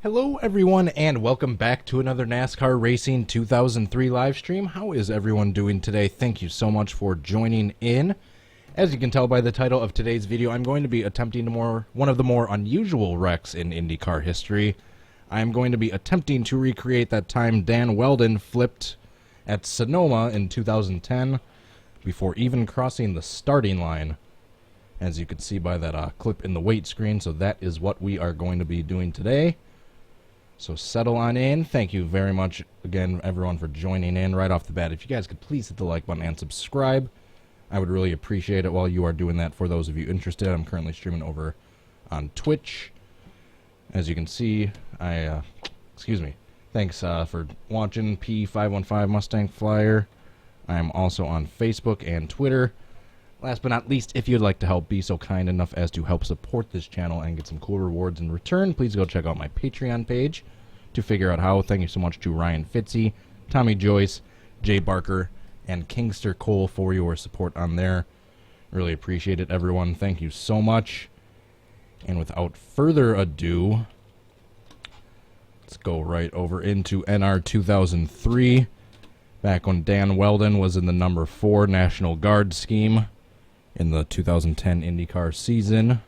Hello everyone and welcome back to another NASCAR Racing 2003 live stream. How is everyone doing today? Thank you so much for joining in. As you can tell by the title of today's video, I'm going to be attempting one of the more unusual wrecks in IndyCar history. I'm going to be attempting to recreate that time Dan Wheldon flipped at Sonoma in 2010 before even crossing the starting line, as you can see by that clip in the wait screen. So that is what we are going to be doing today. So settle on in. Thank you very much again, everyone, for joining in right off the bat. If you guys could please hit the like button and subscribe, I would really appreciate it while you are doing that. For those of you interested, I'm currently streaming over on Twitch. As you can see, thanks for watching P515 Mustang Flyer. I am also on Facebook and Twitter. Last but not least, if you'd like to help, be so kind enough as to help support this channel and get some cool rewards in return, please go check out my Patreon page to figure out how. Thank you so much to Ryan Fitzy, Tommy Joyce, Jay Barker, and Kingster Cole for your support on there. Really appreciate it, everyone. Thank you so much. And without further ado, let's go right over into NR2003. Back when Dan Wheldon was in the number 4 National Guard scheme in the 2010 IndyCar season.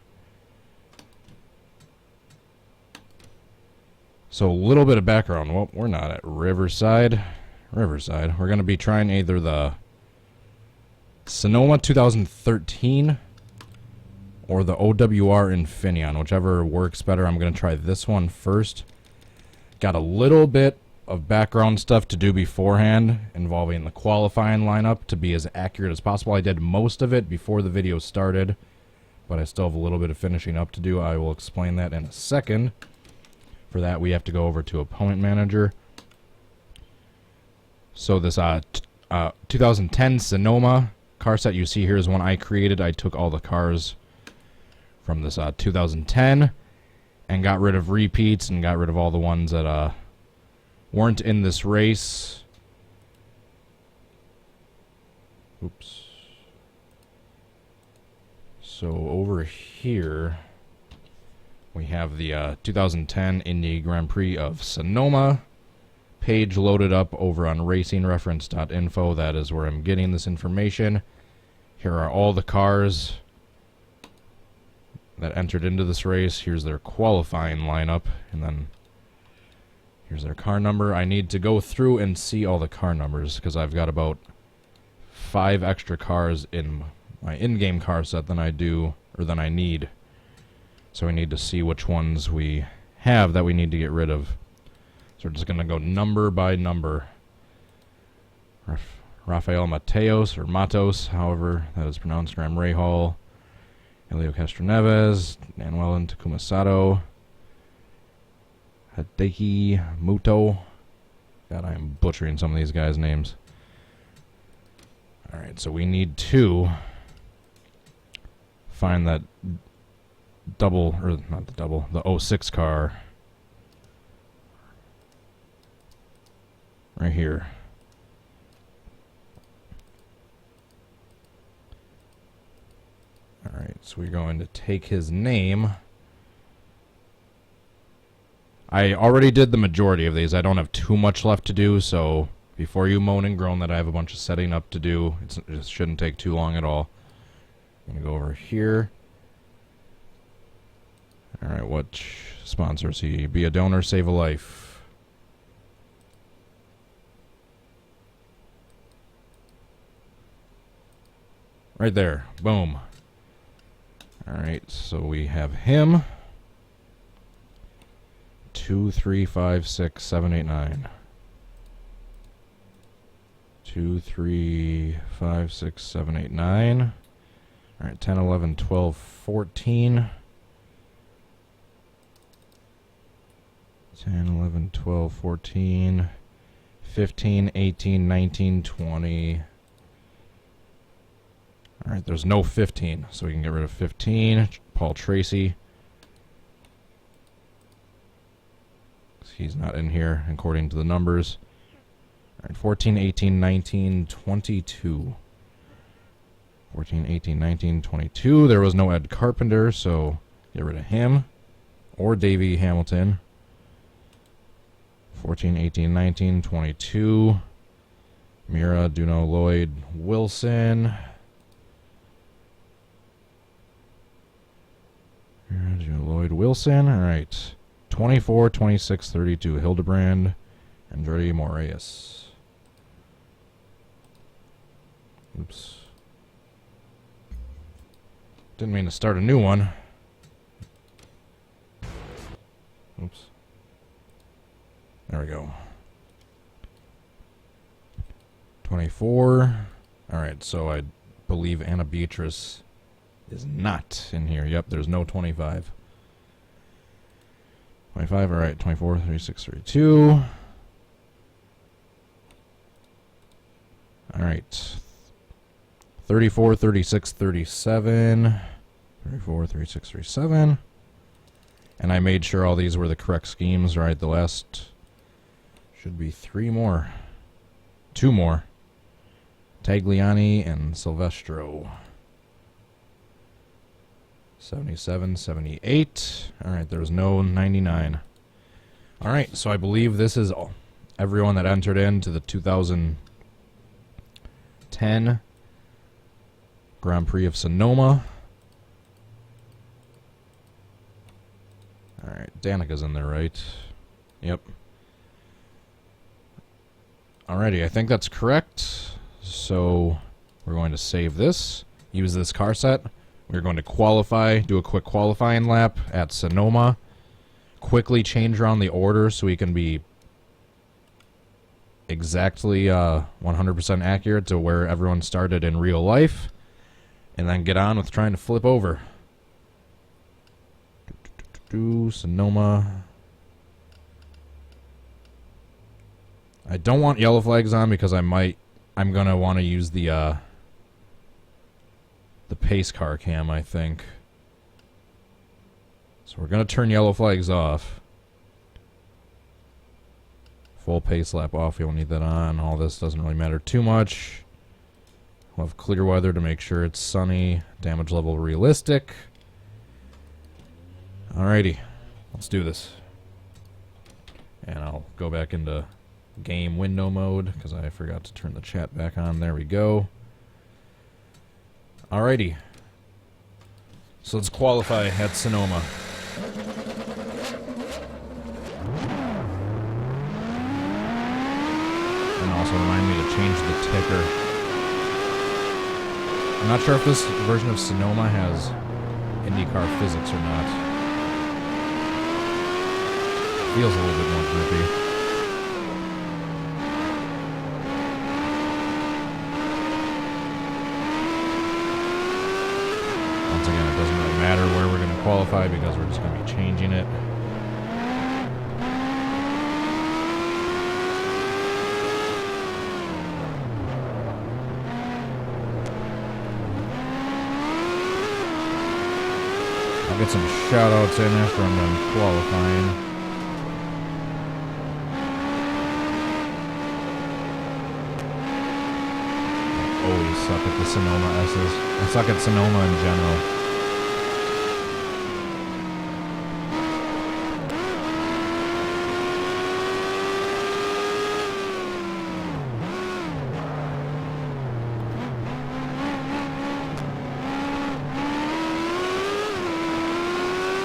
So a little bit of background. Well, we're not at Riverside. We're going to be trying either the Sonoma 2013 or the OWR Infineon, whichever works better. I'm going to try this one first. Got a little bit of background stuff to do beforehand involving the qualifying lineup to be as accurate as possible. I did most of it before the video started, but I still have a little bit of finishing up to do. I will explain that in a second. For that, we have to go over to Opponent Manager. So this 2010 Sonoma car set you see here is one I created. I took all the cars from this 2010 and got rid of repeats and got rid of all the ones that weren't in this race. Oops. So over here we have the 2010 Indy Grand Prix of Sonoma page loaded up over on racingreference.info. That is where I'm getting this information. Here are all the cars that entered into this race. Here's their qualifying lineup, and then here's their car number. I need to go through and see all the car numbers because I've got about 5 extra cars in my in-game car set than I need. So we need to see which ones we have that we need to get rid of. So we're just going to go number by number. Rafael Mateos, or Matos, however that is pronounced. Graham Rahal, Elio Castroneves, Dan Wheldon, Takuma Sato, Hideki Muto. God, I am butchering some of these guys' names. Alright, so we need to find that the 06 car right here. Alright, so we're going to take his name. I already did the majority of these. I don't have too much left to do, so before you moan and groan that I have a bunch of setting up to do, it just shouldn't take too long at all. I'm going to go over here. Alright, what sponsor is he? Be a donor, save a life. Right there. Boom. Alright, so we have him. 2, 3, 5, 6, 7, 8, 9. 2, 3, 5, 6, 7, 8, 9. Alright, 10, 11, 12, 14. 10, 11, 12, 14, 15, 18, 19, 20. Alright, there's no 15, so we can get rid of 15. Paul Tracy. He's not in here according to the numbers. Alright, 14, 18, 19, 22. 14, 18, 19, 22. There was no Ed Carpenter, so get rid of him. Or Davey Hamilton. 14, 18, 19, 22. Mira, Duno, Lloyd, Wilson. Mira, Duno, Lloyd, Wilson. All right. 24, 26, 32. Hildebrand, Andretti, Moraes. Oops. Didn't mean to start a new one. Oops. There we go. 24. Alright, so I believe Anna Beatrice is not in here. Yep, there's no 25. 25, alright. 24, 36, 32. Alright. 34, 36, 37. 34, 36, 37. And I made sure all these were the correct schemes, right? The last should be 3 more. 2 more. Tagliani and Silvestro. 77, 78. Alright, there's no 99. Alright, so I believe this is everyone that entered into the 2010 Grand Prix of Sonoma. Alright, Danica's in there, right? Yep. Alrighty, I think that's correct. So, we're going to save this, use this car set. We're going to qualify, do a quick qualifying lap at Sonoma. Quickly change around the order so we can be exactly 100% accurate to where everyone started in real life. And then get on with trying to flip over. Sonoma. I don't want yellow flags on because I'm gonna want to use the pace car cam, I think. So we're gonna turn yellow flags off. Full pace lap off, we don't need that on. All this doesn't really matter too much. We'll have clear weather to make sure it's sunny. Damage level realistic. Alrighty, let's do this. And I'll go back into game window mode because I forgot to turn the chat back on. There we go. Alrighty. So let's qualify at Sonoma. And also remind me to change the ticker. I'm not sure if this version of Sonoma has IndyCar physics or not. Feels a little bit more grippy. Once again, it doesn't really matter where we're going to qualify because we're just going to be changing it. I'll get some shoutouts in after I'm done qualifying. Always suck at the Sonoma S's. I suck at Sonoma in general.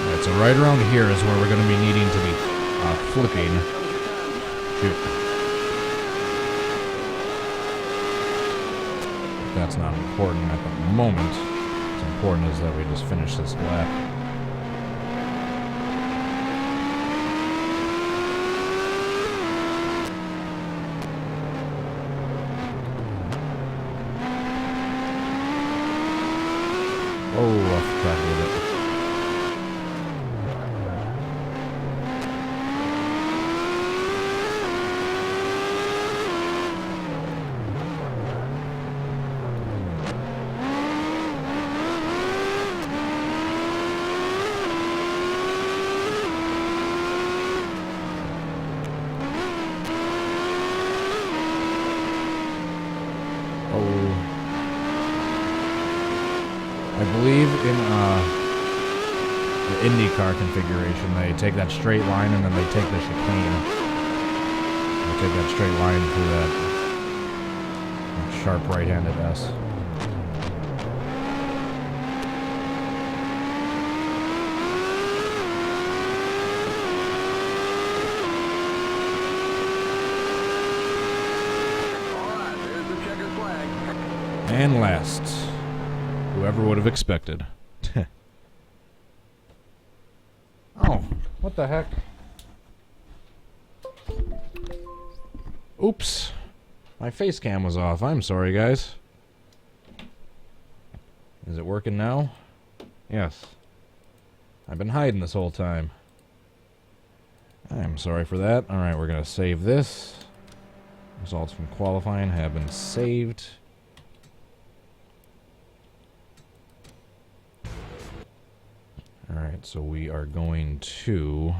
Alright, so right around here is where we're going to be needing to be flipping. Shoot. That's not important at the moment. What's important is that we just finish this lap. Oh, off track with it. I believe in the IndyCar configuration, they take that straight line and then they take the chicane. take that straight line through that sharp right-handed S. And last, whoever would have expected. Oh, what the heck? Oops. My face cam was off. I'm sorry, guys. Is it working now? Yes. I've been hiding this whole time. I'm sorry for that. Alright, we're going to save this. Results from qualifying have been saved. Alright, so we are going to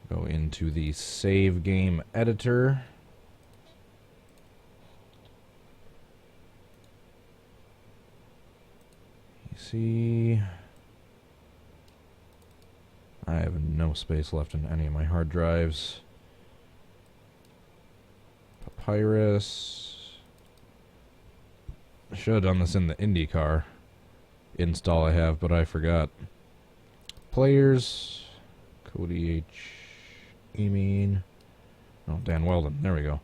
go into the save game editor. You see, I have no space left in any of my hard drives. Papyrus. I should have done this in the IndyCar install I have, but I forgot. Players, Cody H. Emean. Oh, Dan Wheldon. There we go.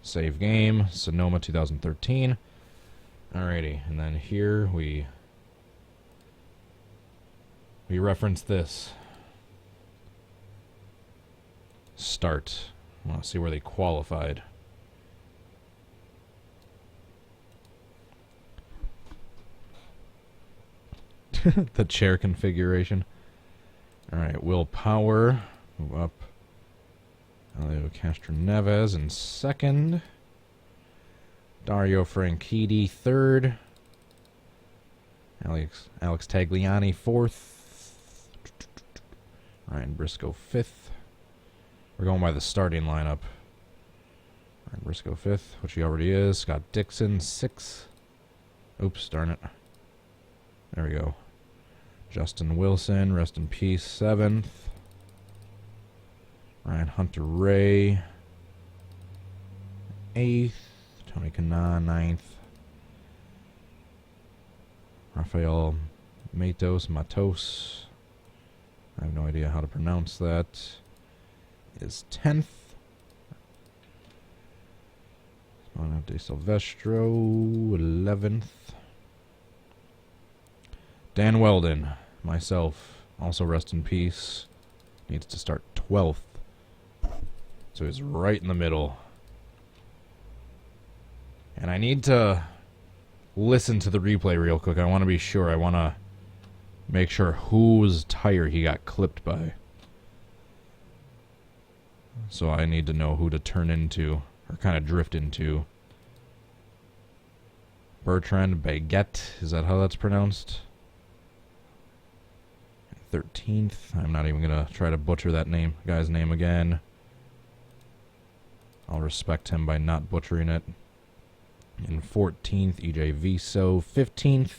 Save game, Sonoma 2013. Alrighty, and then here we reference this. Start. I want to see where they qualified. The chair configuration. Alright, Will Power. Move up. Elio Castro Neves in second. Dario Franchitti third. Alex Tagliani fourth. Ryan Briscoe fifth. We're going by the starting lineup. Ryan Briscoe fifth, which he already is. Scott Dixon sixth. Oops, darn it. There we go. Justin Wilson, rest in peace, 7th. Ryan Hunter Ray, 8th. Tony Kanaan, 9th. Rafael Matos, I have no idea how to pronounce that, is 10th. Simona De Silvestro, 11th. Dan Wheldon, myself, also rest in peace, needs to start 12th. So he's right in the middle. And I need to listen to the replay real quick. I want to be sure. I want to make sure whose tire he got clipped by. So I need to know who to turn into, or kind of drift into. Bertrand Baguette, is that how that's pronounced? 13th. I'm not even going to try to butcher that guy's name again. I'll respect him by not butchering it. In 14th, EJ Viso. 15th.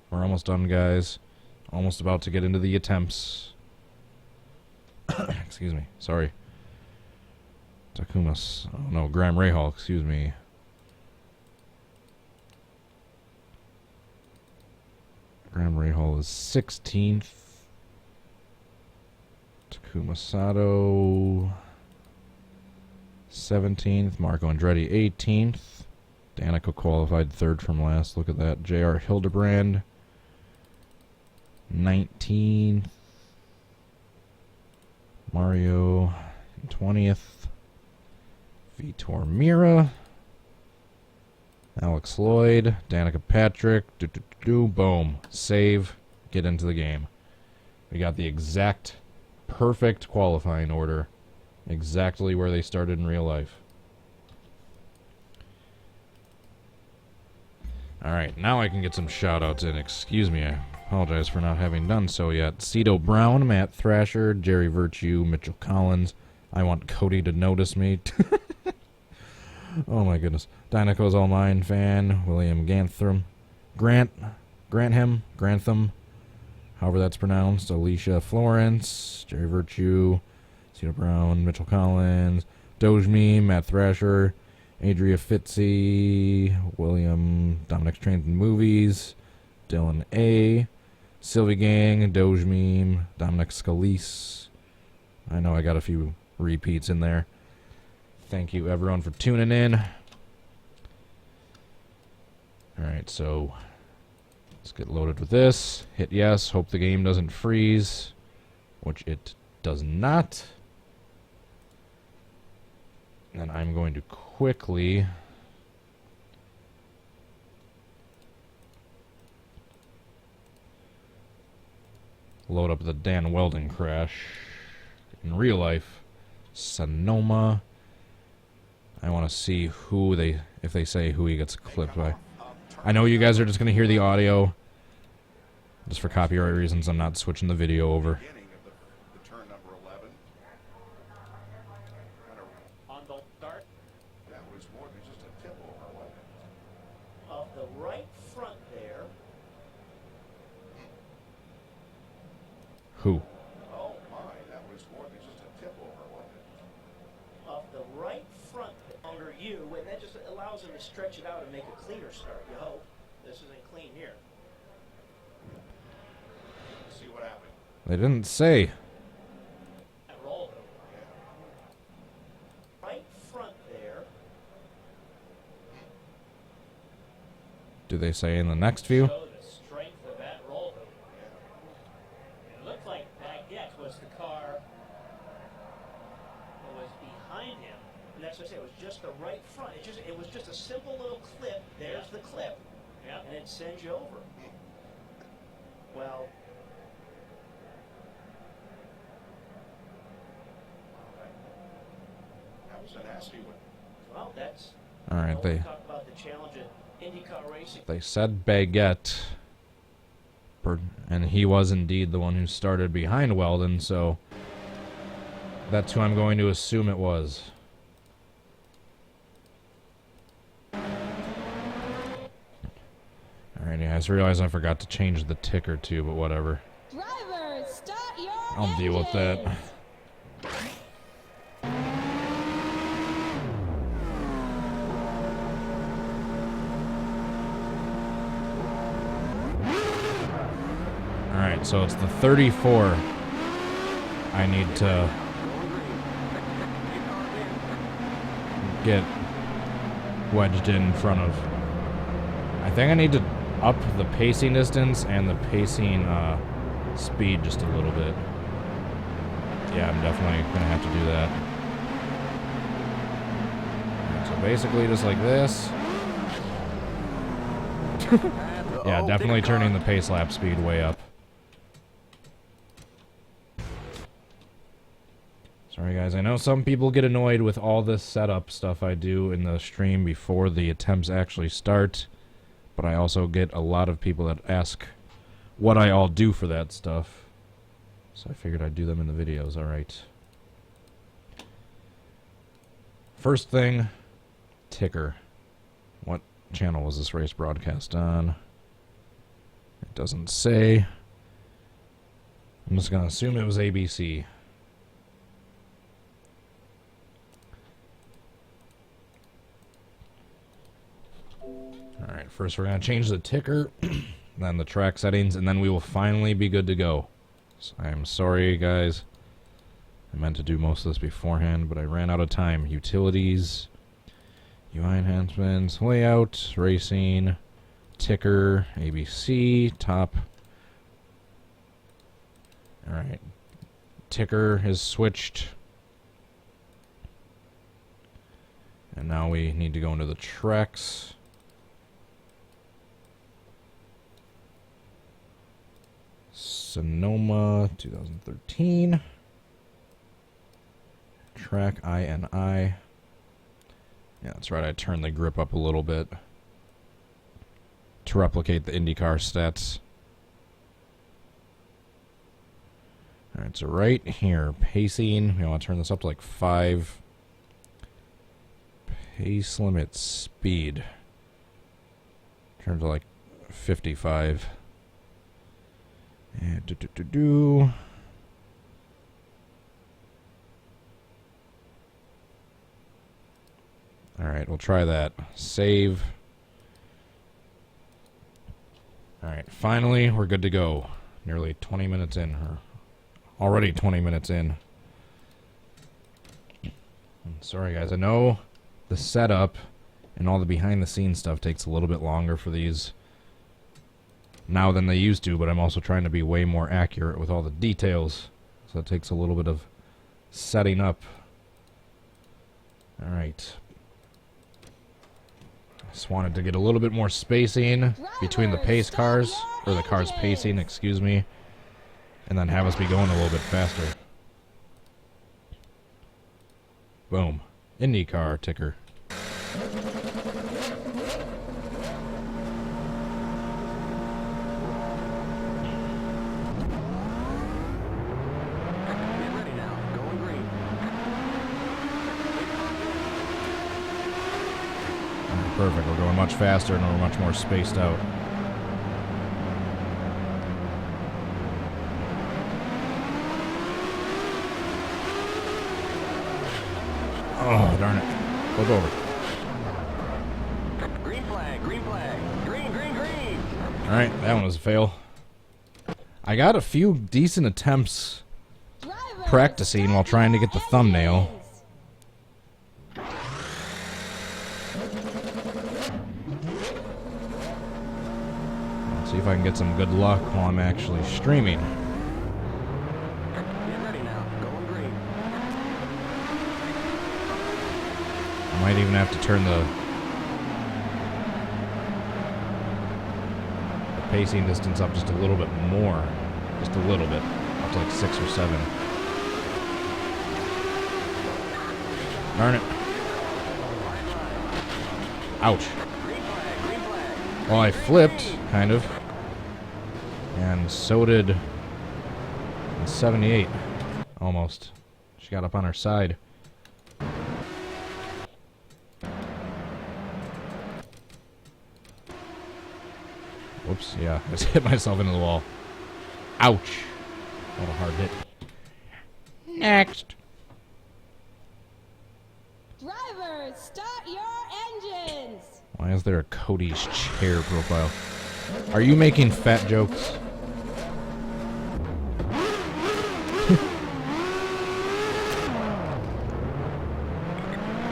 We're almost done, guys. Almost about to get into the attempts. Excuse me. Sorry. Takumas. Oh, no. Graham Rahal. Excuse me. Graham Rahal is 16th. Takuma Sato 17th. Marco Andretti 18th. Danica qualified 3rd from last. Look at that. J.R. Hildebrand 19th. Mario 20th. Vitor Mira. Alex Lloyd. Danica Patrick. Boom. Save. Get into the game. We got the exact perfect qualifying order. Exactly where they started in real life. Alright, now I can get some shoutouts in. Excuse me, I apologize for not having done so yet. Cito Brown, Matt Thrasher, Jerry Virtue, Mitchell Collins. I want Cody to notice me. Oh my goodness. Dynaco's All Mine fan, William Grantham, however that's pronounced. Alicia Florence, Jerry Virtue, Tito Brown, Mitchell Collins, Doge Meme, Matt Thrasher, Adria Fitzy, William, Dominic's Trains and Movies, Dylan A, Sylvie Gang, Doge Meme, Dominic Scalise. I know I got a few repeats in there. Thank you, everyone, for tuning in. Alright, so let's get loaded with this. Hit yes. Hope the game doesn't freeze, which it does not. And I'm going to quickly load up the Dan Wheldon crash in real life. Sonoma. I want to see who if they say who he gets clipped by. I know you guys are just going to hear the audio. Just for copyright reasons, I'm not switching the video over. On the start. That was more than just a tip over of the right front there. Who? Oh my, that was more than just a tip over, wasn't it? Of the right front under you, and that just allows him to stretch it out and make a cleaner start, you hope. This isn't clean here. Let's see what happened. They didn't say. That rolled him. Yeah. Right front there. Do they say in the next view? Show the strength of that roll hoop. Yeah. It looked like Baguette was the car that was behind him. And that's what I say, it was just the right front. It was just a simple little clip. There's the clip. Yeah. And it sends you over. Well, that was a nasty one. Well, that's All right, they talk about the challenge of IndyCar racing. They said Baguette, and he was indeed the one who started behind Wheldon, so that's who I'm going to assume it was. Alright, yeah, I just realized I forgot to change the ticker too, but whatever. Drivers, start your I'll deal with that. Alright, so it's the 34 I need to get wedged in front of. I think I need to up the pacing distance and the pacing speed just a little bit. Yeah, I'm definitely going to have to do that. Right, so basically just like this. Yeah, definitely turning the pace lap speed way up. Sorry guys, I know some people get annoyed with all this setup stuff I do in the stream before the attempts actually start. But I also get a lot of people that ask what I all do for that stuff. So I figured I'd do them in the videos, alright. First thing, ticker. What channel was this race broadcast on? It doesn't say. I'm just going to assume it was ABC. Alright, first we're going to change the ticker, then the track settings, and then we will finally be good to go. So I am sorry, guys. I meant to do most of this beforehand, but I ran out of time. Utilities, UI enhancements, layout, racing, ticker, ABC, top. Alright. Ticker is switched. And now we need to go into the tracks. Sonoma 2013. Track INI. Yeah, that's right. I turned the grip up a little bit to replicate the IndyCar stats. Alright, so right here, pacing. We want to turn this up to like 5. Pace limit speed. Turn to like 55. And Alright, we'll try that. Save. Alright, finally, we're good to go. Nearly 20 minutes in. Or already 20 minutes in. Sorry, guys. I know the setup and all the behind-the-scenes stuff takes a little bit longer for these now than they used to, but I'm also trying to be way more accurate with all the details. So it takes a little bit of setting up. Alright. Just wanted to get a little bit more spacing between the pace cars, or the cars pacing, excuse me, and then have us be going a little bit faster. Boom. IndyCar ticker. Perfect, we're going much faster and we're much more spaced out. Oh, darn it. Flip over. Green flag, green flag. Green, green, green. Alright, that one was a fail. I got a few decent attempts practicing while trying to get the thumbnail. See if I can get some good luck while I'm actually streaming. Get ready now. Going green. I might even have to turn the pacing distance up just a little bit more. Just a little bit. Up to like 6 or 7. Darn it. Ouch. Green flag, green flag. Well, I flipped, kind of. And so did 78. Almost. She got up on her side. Whoops, yeah. I just hit myself into the wall. Ouch. What a hard hit. Next. Drivers, start your engines. Why is there a Cody's chair profile? Are you making fat jokes?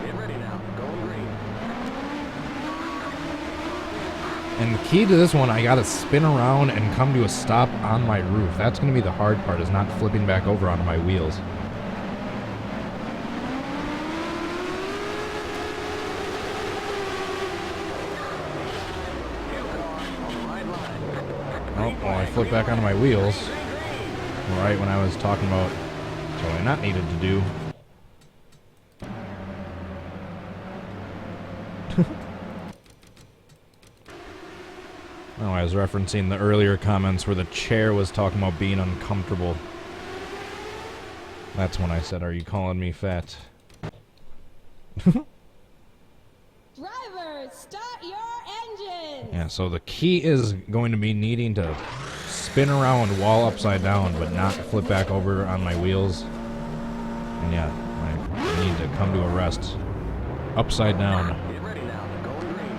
Get ready now. Going green. And the key to this one, I gotta spin around and come to a stop on my roof. That's gonna be the hard part, is not flipping back over onto my wheels. Oh, well, I flipped back onto my wheels. Right when I was talking about what I not needed to do. Oh, I was referencing the earlier comments where the chair was talking about being uncomfortable. That's when I said, "Are you calling me fat?" Drivers, start your engines. Yeah, so the key is going to be needing to spin around while upside down, but not flip back over on my wheels. And yeah, I need to come to a rest upside down. Get ready now. Going green.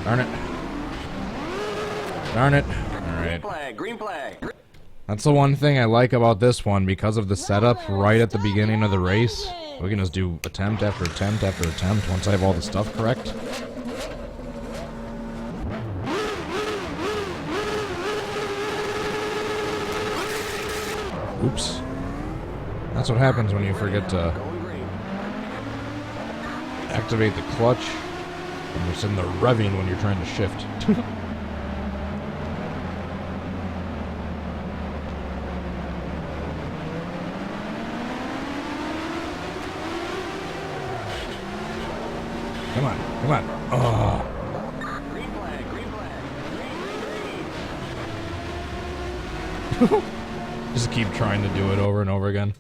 Darn it. Darn it. Green Alright. flag, green flag. That's the one thing I like about this one, because of the setup right at the beginning of the race. We can just do attempt after attempt after attempt once I have all the stuff correct. Oops. That's what happens when you forget to Going green. activate the clutch. And you're sitting there revving when you're trying to shift. Come on, come on. Oh. Green flag, green flag. Green, green, green. Just keep trying to do it over and over again.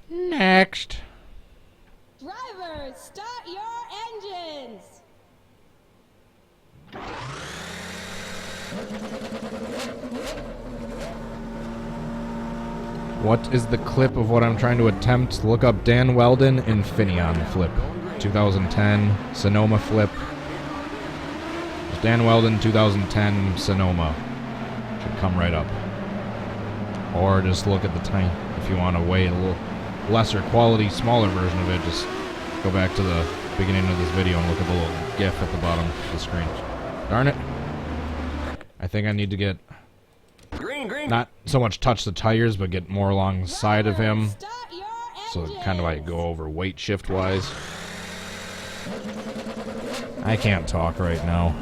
Next. start your engines. What is the clip of what I'm trying to attempt? Look up Dan Wheldon Infineon flip. 2010 Sonoma flip. Just Dan Wheldon 2010 Sonoma. Should come right up. Or just look at the tiny, if you want to weigh a little lesser quality, smaller version of it, just go back to the beginning of this video and look at the little GIF at the bottom of the screen. Darn it. I think I need to get, not so much touch the tires, but get more alongside of him. Start your So engines. kind of like go over weight shift wise. I can't talk right now.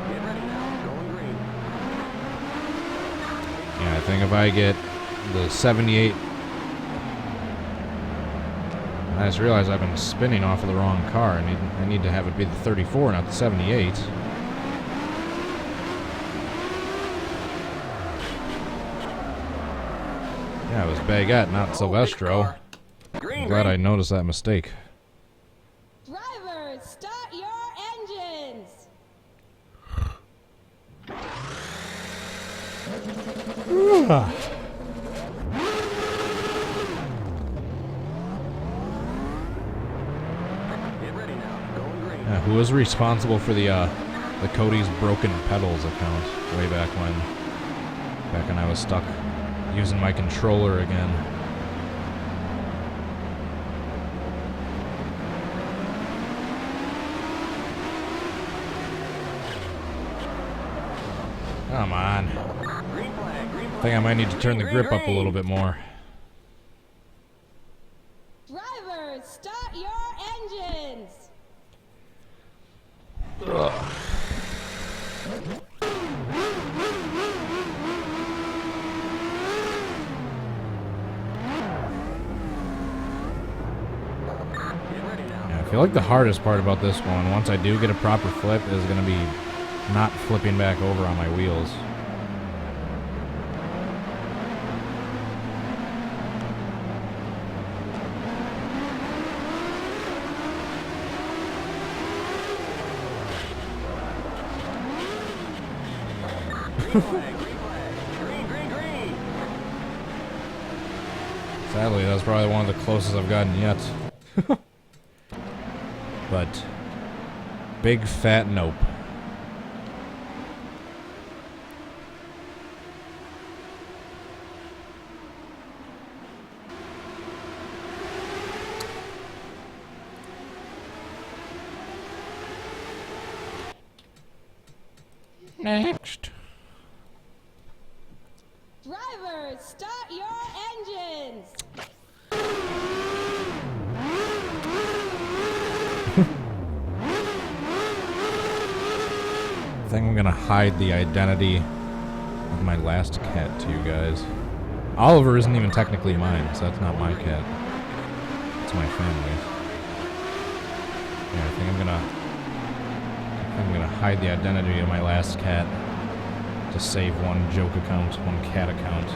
Get ready now. Going green. Yeah, I think if I get the 78... I just realized I've been spinning off of the wrong car. I need to have it be the 34, not the 78. Yeah, it was Baguette, not Silvestro. Green, I'm glad I green. noticed that mistake. Drivers, start your engines. Get ready now. Going green. Yeah, who was responsible for the Cody's broken pedals account way back when I was stuck using my controller again. Come on. Green flag. Green flag. I think I might need to turn the grip up a little bit more. Drivers, start your engines. Get ready now. Yeah, I feel like the hardest part about this one, once I do get a proper flip, is going to be not flipping back over on my wheels. Green flag. Green flag. Green, green, green. Sadly, that's probably one of the closest I've gotten yet. But, big fat nope. Next. Drivers, start your engines. I think I'm gonna hide the identity of my last cat to you guys. Oliver isn't even technically mine, so that's not my cat. It's my family's. Yeah, I think I'm gonna hide the identity of my last cat to save one joke account, one cat account.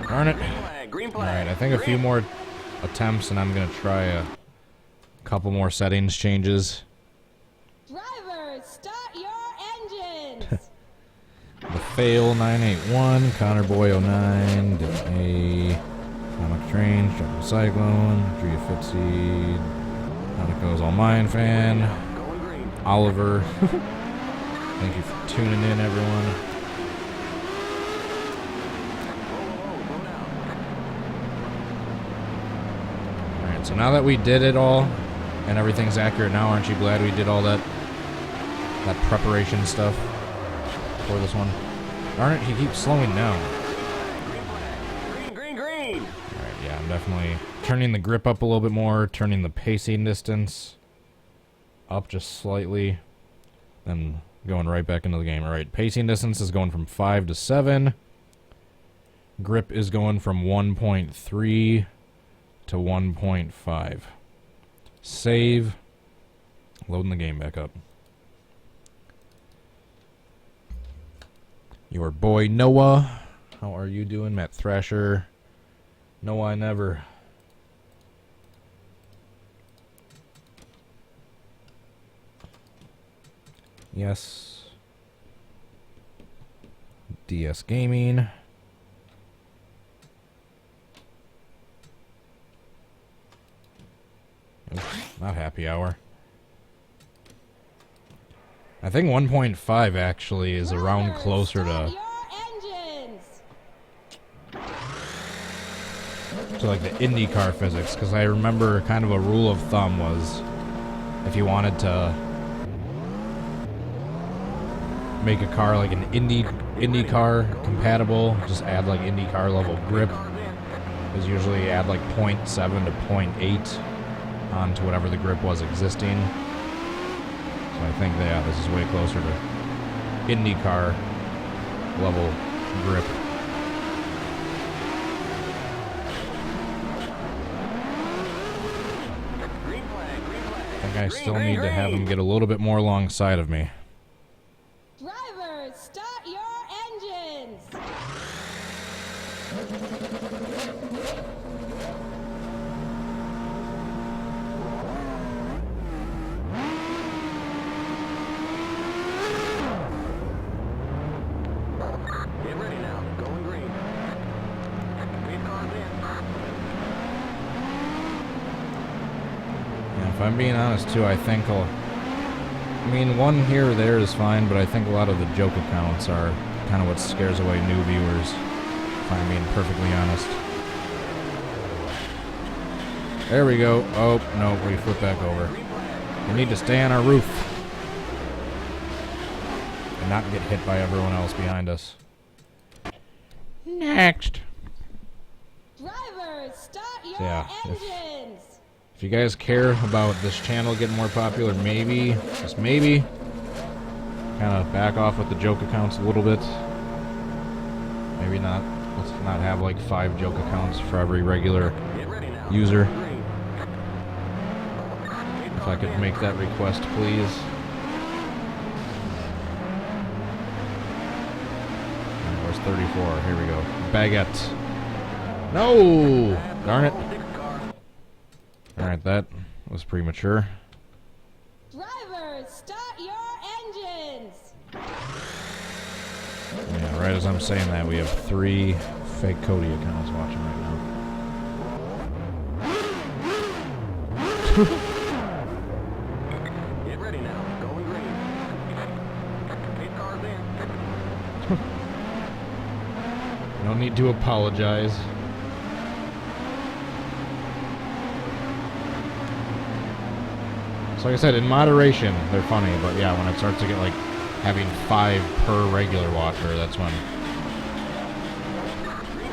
Darn it. Green flag. Green flag. Alright, I think a few more attempts and I'm gonna try a couple more settings changes. Drivers, start your engines. The Fail 981, Connor Boy 09, Dip A, Comic Train, Jungle Cyclone, Drea Fitseed, Hanako's All Mine Fan, Going green. Oliver. Thank you for tuning in, everyone. Slow down. Alright, so now that we did it all, and everything's accurate now, aren't you glad we did all that preparation stuff for this one? Darn it, he keeps slowing down. Green flag. Green, green, green. Alright, yeah, I'm definitely turning the grip up a little bit more, turning the pacing distance up just slightly, then going right back into the game. Alright, pacing distance is going from 5 to 7. Grip is going from 1.3 to 1.5. Save. Loading the game back up. Your boy Noah. How are you doing? Matt Thrasher. No, I never. Yes. DS Gaming. Oops, not happy hour. I think 1.5 actually is around closer to like the IndyCar physics, because I remember kind of a rule of thumb was if you wanted to make a car like an IndyCar compatible, just add like IndyCar level grip. Because usually you add like 0.7 to 0.8 onto whatever the grip was existing. So I think that this is way closer to IndyCar level grip. I think I still need to have him get a little bit more alongside of me. Drivers, start your engines. Get ready now. Going green. Green car's in. Yeah, if I'm being honest too, I think I mean, one here or there is fine, but I think a lot of the joke accounts are kind of what scares away new viewers, if I'm being perfectly honest. There we go. Oh, no, we flip back over. We need to stay on our roof and not get hit by everyone else behind us. Next. Drivers, start your Yeah, engines. If you guys care about this channel getting more popular, maybe, just maybe, kind of back off with the joke accounts a little bit. Maybe not. Let's not have like 5 joke accounts for every regular user. If I could make that request, please. And where's 34? Here we go. Baguette. No! Darn it. Alright, that was premature. Drivers, start your engines. Yeah, right as I'm saying that, we have 3 fake Cody accounts watching right now. Get ready now. Going green. Green car's in. No need to apologize. So like I said, in moderation, they're funny, but yeah, when it starts to get like having 5 per regular watcher, that's when...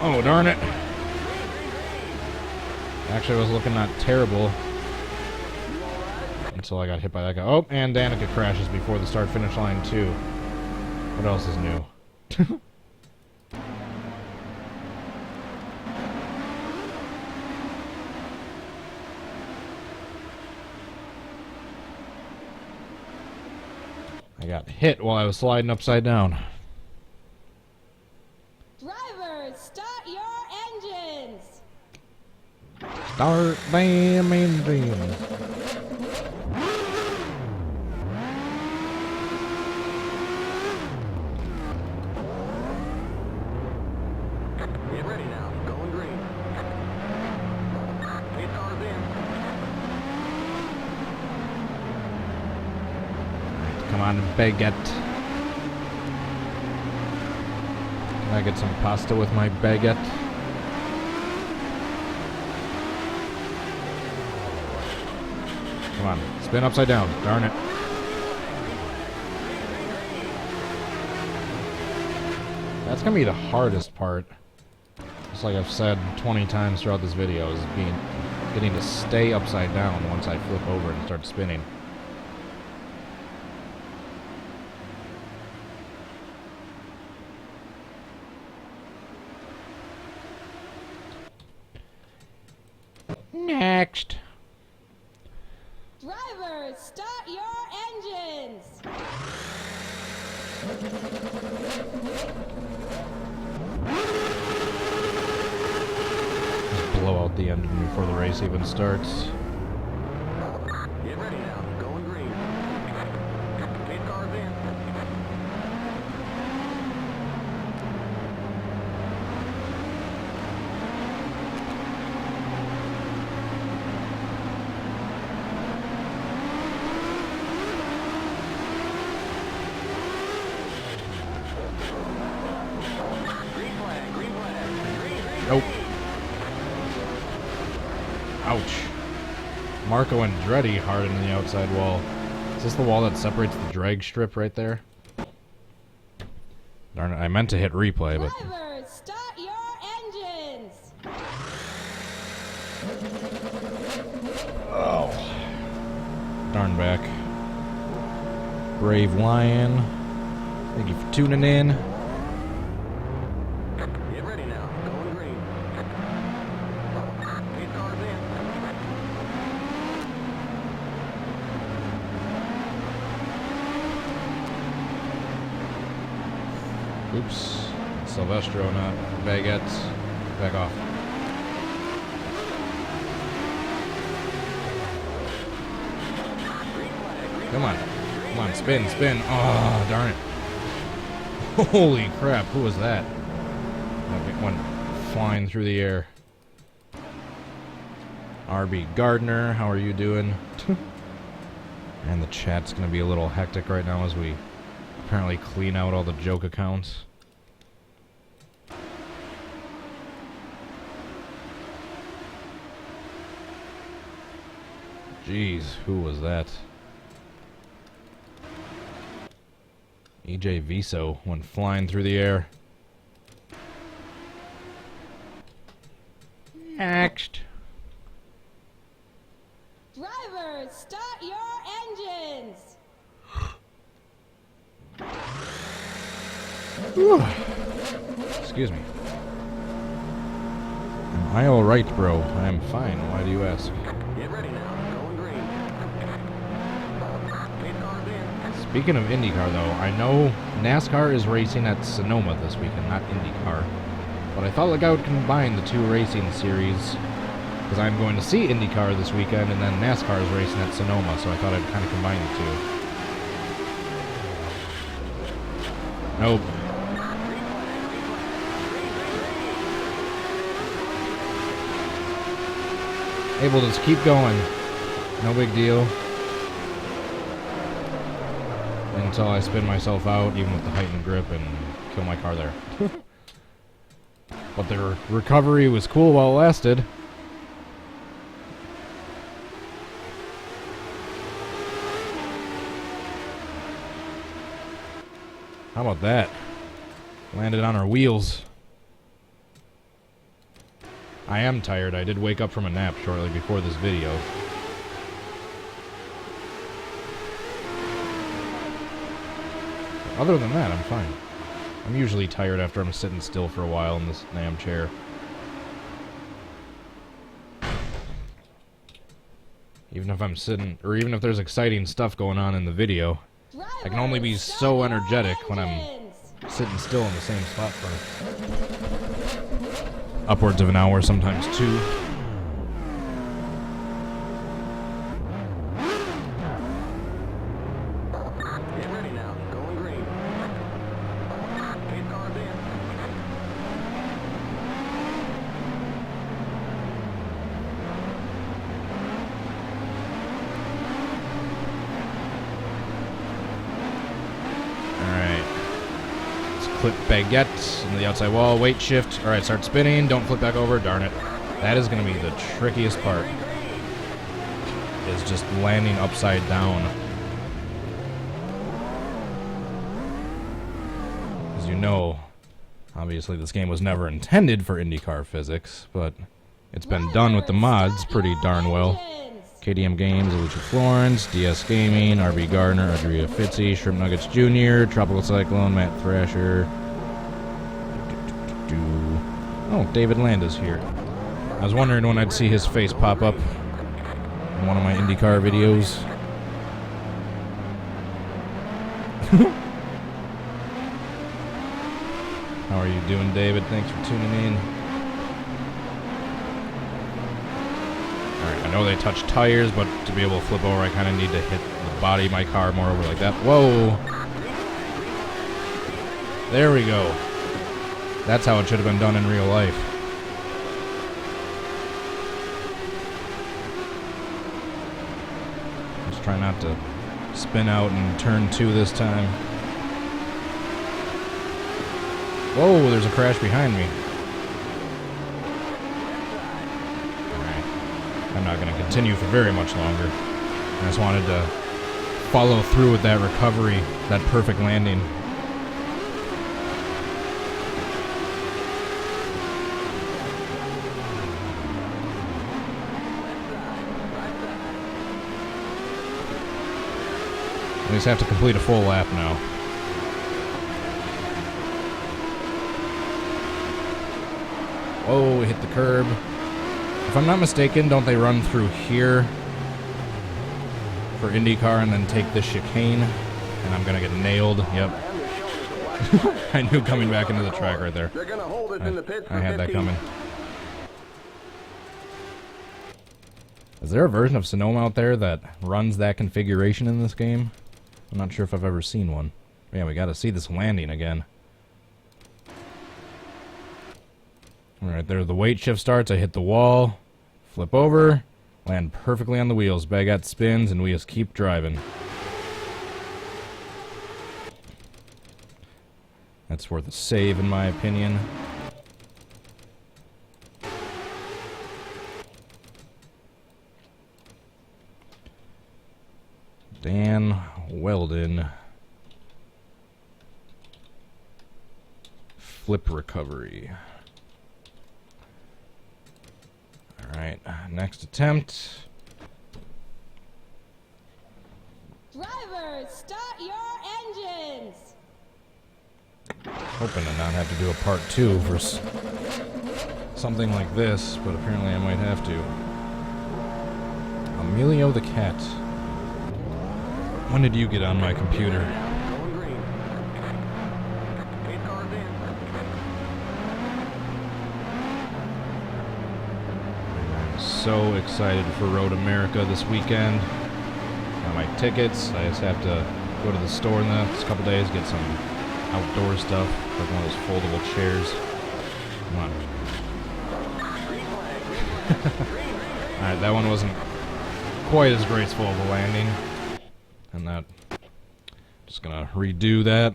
Oh, darn it. Actually, I was looking not terrible until I got hit by that guy. Oh, and Danica crashes before the start-finish line, too. What else is new? I got hit while I was sliding upside down. Drivers, start your engines. Start them engines. Get ready now. Going green. Green car's in. Come on, baguette. Can I get some pasta with my baguette? Come on, spin upside down. Darn it. That's gonna be the hardest part. Just like I've said 20 times throughout this video, is getting to stay upside down once I flip over and start spinning. Next. Drivers, start your engines. Just blow out the engine before the race even starts. Get ready now. Going green. Pit cars in. Green flag. Green flag. Green. Nope. Ouch. Marco Andretti hard into the outside wall. Is this the wall that separates the drag strip right there? Darn it, I meant to hit replay, but... Drivers, start your engines. Oh. Darn back. Brave Lion. Thank you for tuning in. Get ready now. Going green. Pit cars in. Oops. Silvestro, not Baguettes. Back off. Come on. Come on, spin, spin. Oh, darn it. Holy crap, who was that? That went flying through the air. RB Gardner, how are you doing? And the chat's going to be a little hectic right now as we apparently clean out all the joke accounts. Jeez, who was that? EJ Viso went flying through the air. Next. Drivers, start your engines. Excuse me. Am I alright, bro? I am fine. Why do you ask? Get ready now. Going green. Pit cars in. Speaking of IndyCar, though, I know NASCAR is racing at Sonoma this weekend, not IndyCar. But I thought like I would combine the two racing series because I'm going to see IndyCar this weekend and then NASCAR is racing at Sonoma, so I thought I'd kind of combine the two. Nope. Able to just keep going. No big deal. Until I spin myself out, even with the heightened grip, and kill my car there. But the recovery was cool while it lasted. How about that? Landed on our wheels. I am tired. I did wake up from a nap shortly before this video. Other than that, I'm fine. I'm usually tired after I'm sitting still for a while in this damn chair. Even if I'm sitting, or even if there's exciting stuff going on in the video, I can only be so energetic when I'm sitting still in the same spot for upwards of an hour, sometimes two. Get ready now. Going green. Pit cars in. Clip baguette into the outside wall, weight shift. Alright, start spinning, don't flip back over, darn it. That is going to be the trickiest part. Is just landing upside down. As you know, obviously this game was never intended for IndyCar physics, but it's been done with the mods pretty darn well. KDM Games, Alicia Florence, DS Gaming, RB Gardner, Adria Fitzy, Shrimp Nuggets Jr., Tropical Cyclone, Matt Thrasher. Oh, David Landa's here. I was wondering when I'd see his face pop up in one of my IndyCar videos. How are you doing, David? Thanks for tuning in. Alright, I know they touch tires, but to be able to flip over, I kind of need to hit the body of my car more over like that. Whoa! There we go. That's how it should have been done in real life. Just try not to spin out and turn 2 this time. Whoa, there's a crash behind me. Alright. I'm not going to continue for very much longer. I just wanted to follow through with that recovery, that perfect landing. I just have to complete a full lap now. Oh, hit the curb. If I'm not mistaken, don't they run through here for IndyCar and then take this chicane? And I'm going to get nailed. Yep. I knew coming back into the track right there. They're gonna hold it in the pit for I had that 15. coming. Is there a version of Sonoma out there that runs that configuration in this game? I'm not sure if I've ever seen one. Yeah, we got to see this landing again. Alright, there the weight shift starts. I hit the wall, flip over, land perfectly on the wheels. Baguette spins, and we just keep driving. That's worth a save, in my opinion. Dan Wheldon. Flip recovery. Alright, next attempt. Drivers, start your engines. Hoping to not have to do a part 2 for something like this, but apparently I might have to. Emilio the Cat. When did you get on my computer? Going green. 8 cars in. I'm so excited for Road America this weekend. Got my tickets. I just have to go to the store in the next couple days, get some outdoor stuff, like one of those foldable chairs. Come on. Alright, that one wasn't quite as graceful of a landing. And that, just gonna redo that.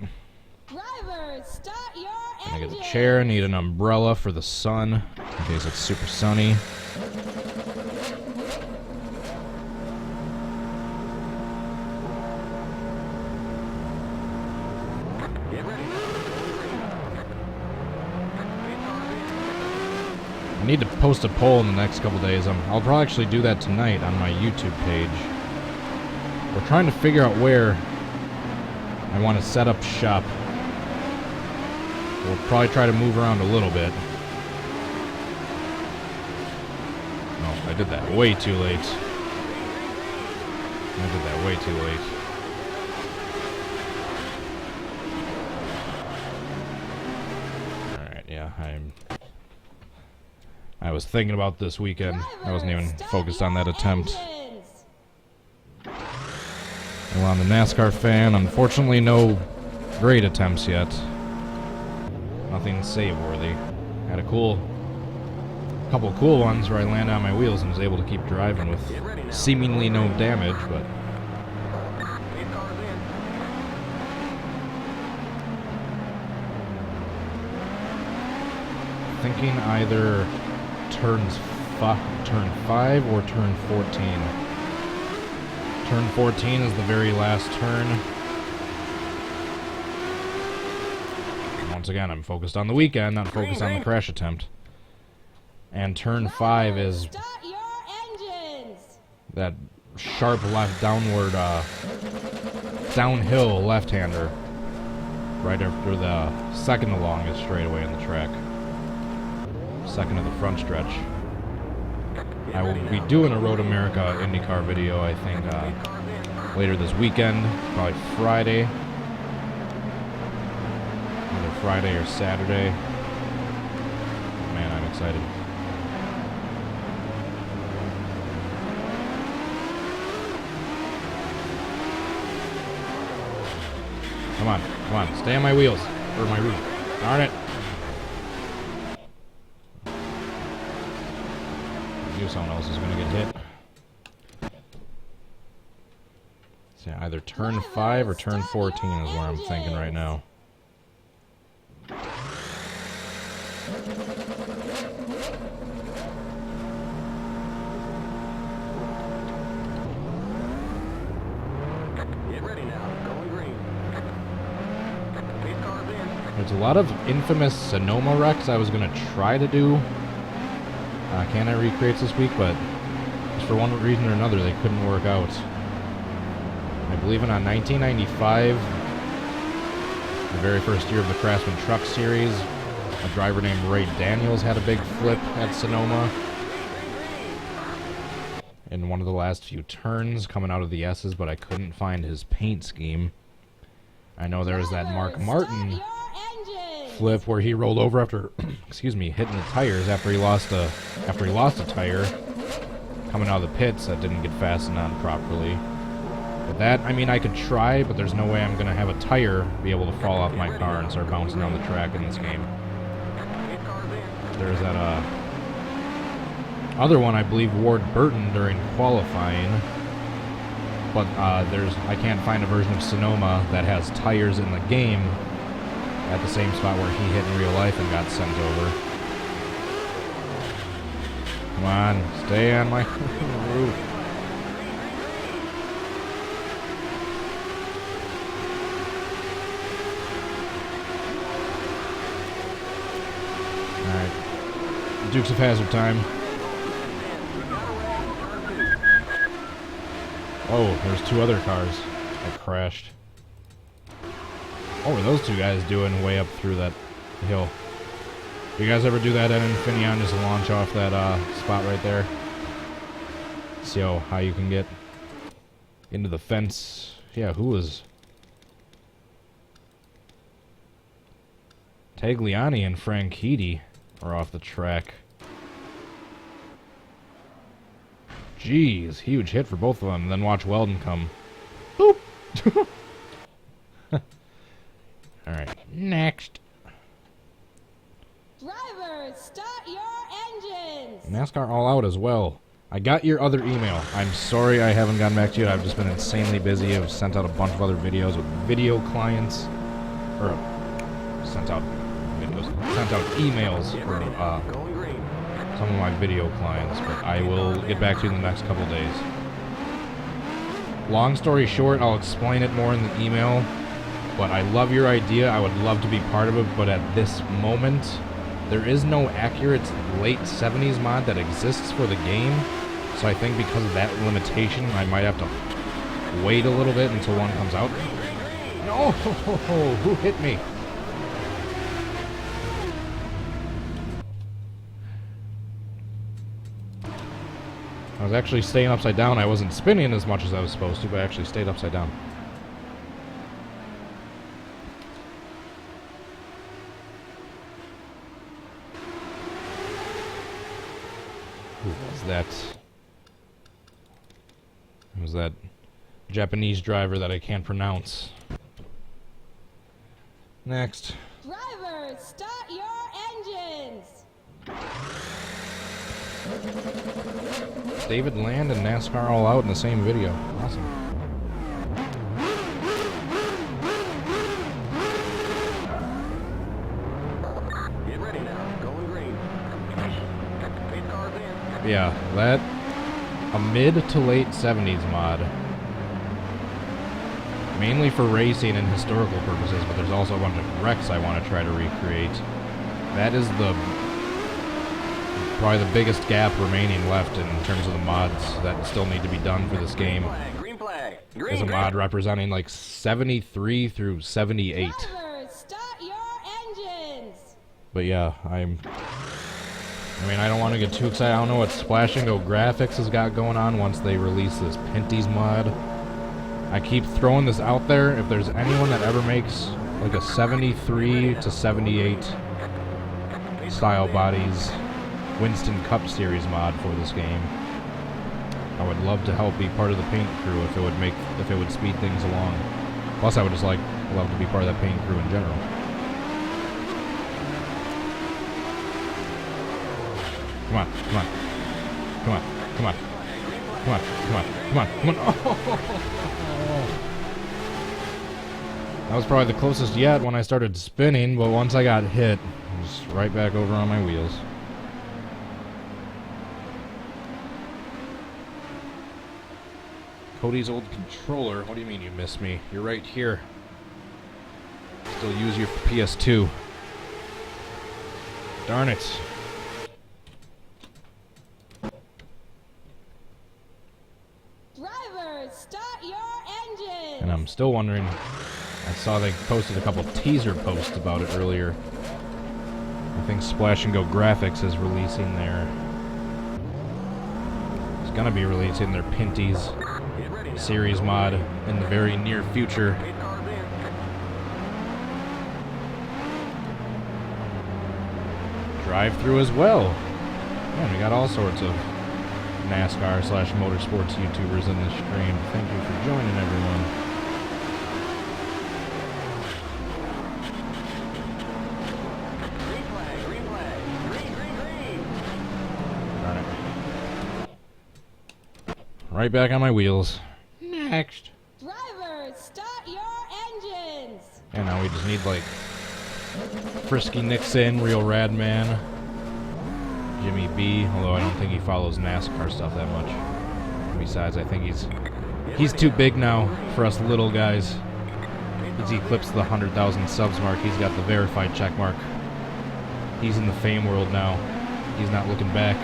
Drivers, start your Gonna engines. get a chair, need an umbrella for the sun, in case it's super sunny. Get ready. I need to post a poll in the next couple days. I'll probably actually do that tonight on my YouTube page. We're trying to figure out where I want to set up shop. We'll probably try to move around a little bit. No, I did that way too late. I did that way too late. Alright, yeah, I was thinking about this weekend. I wasn't even focused on that attempt. Well, I'm a NASCAR fan. Unfortunately, no great attempts yet. Nothing save-worthy. Had a couple cool ones where I landed on my wheels and was able to keep driving with seemingly no damage, but 8 cars in. thinking either turn 5 or turn 14. Turn 14 is the very last turn. Once again, I'm focused on the weekend, not focused on the crash attempt. And turn 5 is Start your engines. that sharp left downward, downhill left-hander. Right after the second to longest straightaway in the track. Second to the front stretch. I will be doing a Road America IndyCar video, I think, later this weekend, probably Friday. either Friday or Saturday. Man, I'm excited. Come on, stay on my wheels. Or my roof. Darn it. I knew someone else was going to get hit. So yeah, either turn 5 or turn 14 is where I'm thinking right now. Get ready now. Going green. Pit cars in. There's a lot of infamous Sonoma wrecks I was going to try to do. Can I recreates this week, but just for one reason or another, they couldn't work out. I believe in 1995, the very first year of the Craftsman Truck Series, a driver named Ray Daniels had a big flip at Sonoma. In one of the last few turns coming out of the S's, but I couldn't find his paint scheme. I know there was that Mark Martin flip where he rolled over after, excuse me, hitting the tires after he lost a tire coming out of the pits that didn't get fastened on properly. But that, I mean, I could try, but there's no way I'm gonna have a tire be able to fall off my car and start bouncing around the track in this game. There's that other one, I believe, Ward Burton during qualifying. But I can't find a version of Sonoma that has tires in the game at the same spot where he hit in real life and got sent over. Come on, stay on my roof. Alright. Dukes of Hazzard time. Oh, there's two other cars that crashed. What were those two guys doing way up through that hill? You guys ever do that at Infineon, just launch off that spot right there? See how high you can get into the fence. Yeah, who was... Tagliani and Franchitti are off the track. Jeez, huge hit for both of them. Then watch Wheldon come. Boop! Alright, next. Drivers, start your engines! NASCAR All Out as well. I got your other email. I'm sorry I haven't gotten back to you. I've just been insanely busy. I've sent out a bunch of other videos with video clients. Or, sent out emails for some of my video clients, but I will get back to you in the next couple days. Long story short, I'll explain it more in the email, but I love your idea. I would love to be part of it, but at this moment, there is no accurate late 70s mod that exists for the game, so I think because of that limitation, I might have to wait a little bit until one comes out. No! Who hit me? I was actually staying upside down. I wasn't spinning as much as I was supposed to, but I actually stayed upside down. Who was that? It was that Japanese driver that I can't pronounce. Next. Drivers, start your engines! David Land and NASCAR All Out in the same video. Awesome. Get ready now. Going green. Pit cars in. Yeah, that a mid to late 70s mod. Mainly for racing and historical purposes, but there's also a bunch of wrecks I want to try to recreate. That is probably the biggest gap remaining left in terms of the mods that still need to be done for this game. Green flag. Green There's a mod representing like 73 through 78. Drivers, start your engines! But yeah, I mean, I don't want to get too excited. I don't know what Splash and Go Graphics has got going on once they release this Pinty's mod. I keep throwing this out there. If there's anyone that ever makes like a 73 to 78 style bodies Winston Cup Series mod for this game. I would love to help be part of the paint crew if it would speed things along. Plus, I would just love to be part of that paint crew in general. Come on, come on, come on, come on, come on, come on, come on, come on. Oh. That was probably the closest yet when I started spinning, but once I got hit, I was right back over on my wheels. Cody's old controller. What do you mean you miss me? You're right here. Still use your PS2. Darn it. Drivers, start your engines. And I'm still wondering, I saw they posted a couple teaser posts about it earlier. I think Splash and Go Graphics is releasing it's gonna be releasing their Pinty's series mod in the very near future. Drive-through as well. Man, we got all sorts of NASCAR / motorsports YouTubers in this stream. Thank you for joining, everyone. Darn it. Right back on my wheels. Next. Drivers, start your engines. And now we just need like Frisky Nixon, Real Rad Man, Jimmy B, although I don't think he follows NASCAR stuff that much. Besides, I think he's too big now for us little guys. He's eclipsed the 100,000 subs mark. He's got the verified check mark. He's in the fame world now. He's not looking back.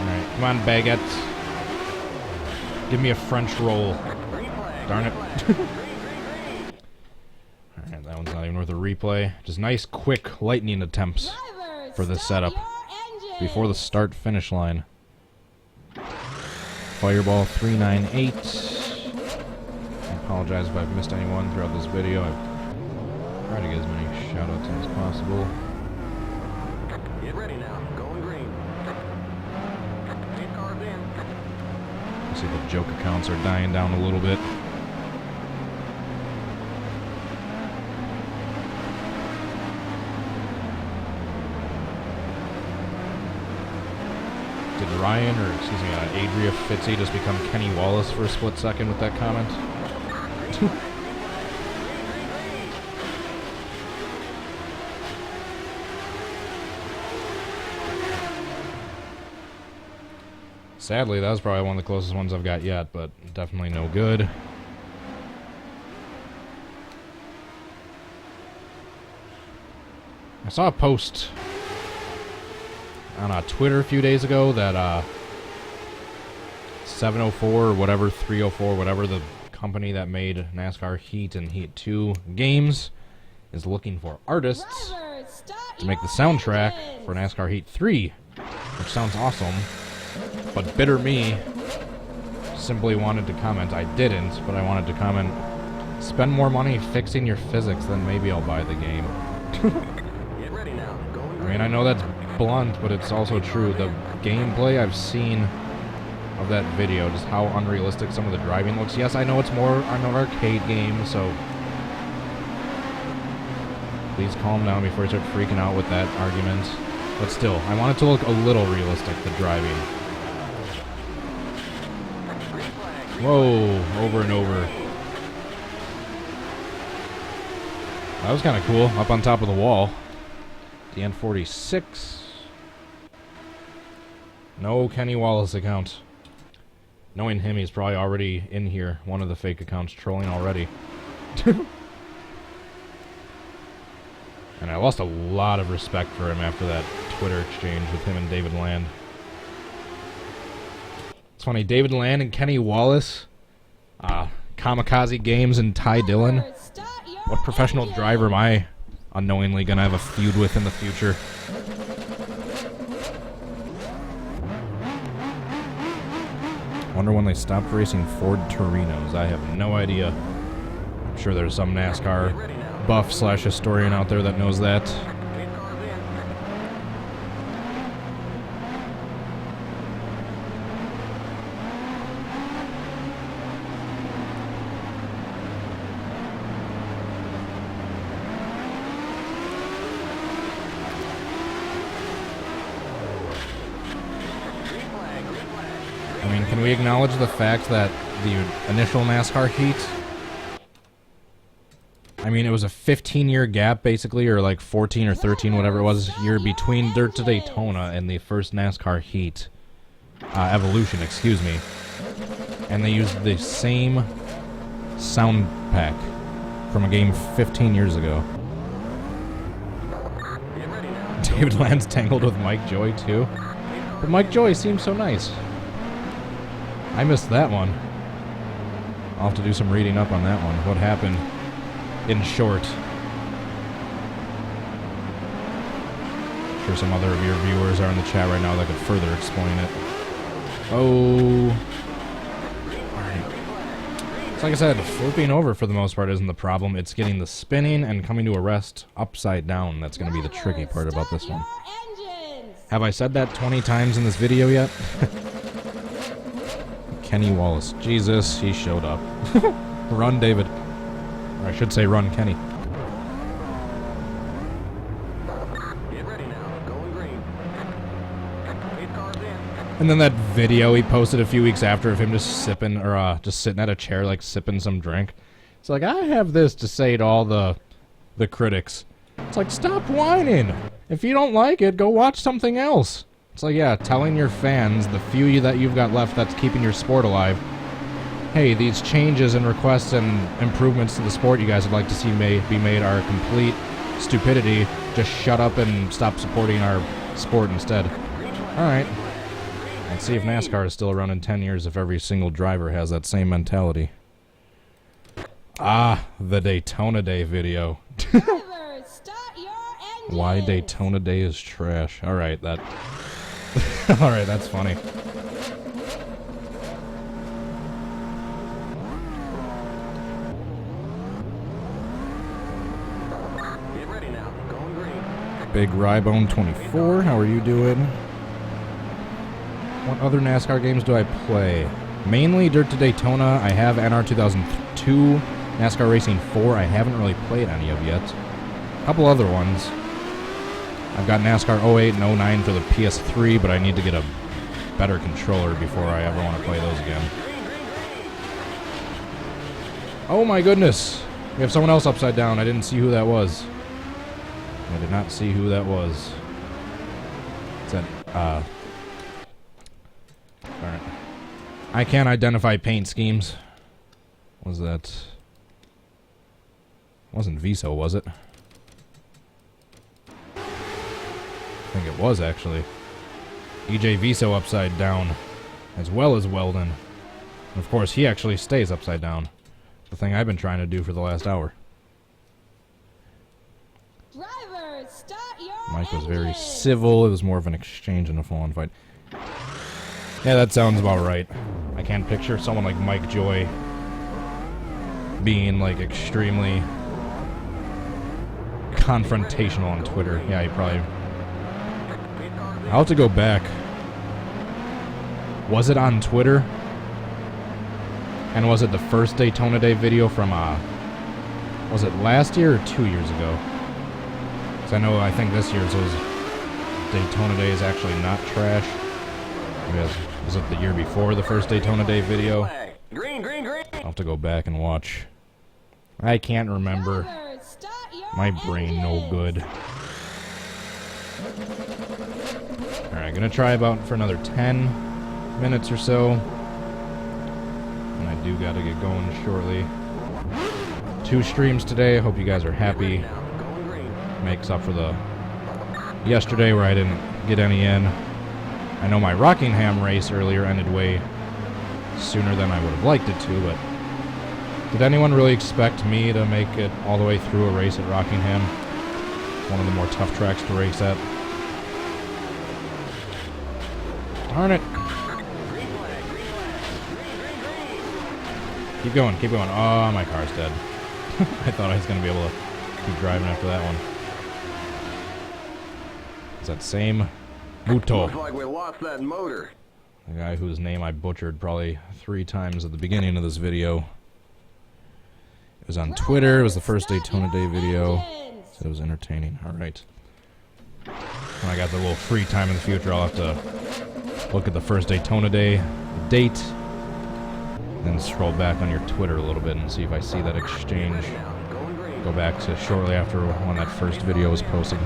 Alright, come on, baguettes. Give me a French roll. Darn it. Alright, that one's not even worth a replay. Just nice, quick lightning attempts Drivers, for this start setup your engines. before the start-finish line. Fireball 398. I apologize if I've missed anyone throughout this video. I've tried to get as many shoutouts in as possible. Get ready now. Going green. Paint cars in. I see the joke accounts are dying down a little bit. Did Ryan, or excuse me, Adria Fitzy just become Kenny Wallace for a split second with that comment? Sadly, that was probably one of the closest ones I've got yet, but definitely no good. I saw a post on Twitter a few days ago that 704 or whatever, 304, whatever the company that made NASCAR Heat and Heat 2 games is looking for artists Drivers, start to make the your soundtrack engines. for NASCAR Heat 3, which sounds awesome. But bitter me simply wanted to comment. I didn't, but I wanted to comment, spend more money fixing your physics, then maybe I'll buy the game. Get ready now. Going I green. mean, I know that's blunt, but it's also true. The gameplay I've seen of that video, just how unrealistic some of the driving looks. Yes, I know it's more an arcade game, so please calm down before I start freaking out with that argument. But still, I want it to look a little realistic, the driving. Whoa, over and over. That was kind of cool, up on top of the wall. The N46. No Kenny Wallace account. Knowing him, he's probably already in here, one of the fake accounts, trolling already. And I lost a lot of respect for him after that Twitter exchange with him and David Land. It's funny, David Land and Kenny Wallace, Kamikaze Games and Ty Dillon. Drivers, start your What professional engines. driver am I unknowingly gonna have a feud with in the future? Wonder when they stopped racing Ford Torinos. I have no idea. I'm sure there's some NASCAR buff / historian out there that knows that. I mean, can we acknowledge the fact that the initial NASCAR heat, I mean, it was a 15-year gap, basically, or like 14 or 13, whatever it was, year between Dirt to Daytona and the first NASCAR heat, Evolution, excuse me. And they used the same sound pack from a game 15 years ago. David Land's tangled with Mike Joy, too. But Mike Joy seems so nice. I missed that one. I'll have to do some reading up on that one. What happened in short. I'm sure some other of your viewers are in the chat right now that could further explain it. Oh. Alright. So like I said, flipping over for the most part isn't the problem. It's getting the spinning and coming to a rest upside down. That's going to be the tricky part about this one. Have I said that 20 times in this video yet? Kenny Wallace. Jesus, he showed up. Run, David. Or I should say run, Kenny. Get ready now. Going green. 8 cars in. And then that video he posted a few weeks after of him just sipping, or just sitting at a chair, like sipping some drink. It's like, I have this to say to all the critics. It's like, stop whining. If you don't like it, go watch something else. It's like, yeah, telling your fans, the few that you've got left that's keeping your sport alive, hey, these changes and requests and improvements to the sport you guys would like to see be made are complete stupidity. Just shut up and stop supporting our sport instead. Alright. Let's see if NASCAR is still around in 10 years if every single driver has that same mentality. Ah, the Daytona Day video. Why Daytona Day is trash. Alright, that... Alright, that's funny. Get ready now. Going green. Big Rybone 24, how are you doing? What other NASCAR games do I play? Mainly Dirt to Daytona. I have NR2002, NASCAR Racing 4. I haven't really played any of yet. A couple other ones. I've got NASCAR 08 and 09 for the PS3, but I need to get a better controller before I ever want to play those again. Oh my goodness! We have someone else upside down. I didn't see who that was. I did not see who that was. It's that, alright. I can't identify paint schemes. What was that? Wasn't Viso, was it? I think it was, actually. EJ Viso upside down, as well as Wheldon. And of course, he actually stays upside down. The thing I've been trying to do for the last hour. Drivers, start your Mike was very engines. civil. It was more of an exchange than a full-on fight. Yeah, that sounds about right. I can't picture someone like Mike Joy being, like, extremely confrontational on Twitter. Yeah, he probably... I'll have to go back. Was it on Twitter? And was it the first Daytona Day video from, was it last year or 2 years ago? Because I think this year's Daytona Day is actually not trash. Was it the year before the first Daytona Day video? Green, green, green. I'll have to go back and watch. I can't remember. Drivers, start your My brain no good. Alright, gonna try about for another 10 minutes or so. And I do gotta get going shortly. 2 streams today. Hope you guys are happy. Makes up for the yesterday where I didn't get any in. I know my Rockingham race earlier ended way sooner than I would have liked it to, but did anyone really expect me to make it all the way through a race at Rockingham? One of the more tough tracks to race at. Darn it. Keep going, keep going. Oh, my car's dead. I thought I was going to be able to keep driving after that one. It's that same Muto. Looks like we lost that motor. The guy whose name I butchered probably 3 times at the beginning of this video. It was on Twitter. It was the first Daytona Day video. So it was entertaining. Alright. When I got the little free time in the future, I'll have to look at the first Daytona Day date. Then scroll back on your Twitter a little bit and see if I see that exchange. Go back to shortly after when that first video was posted.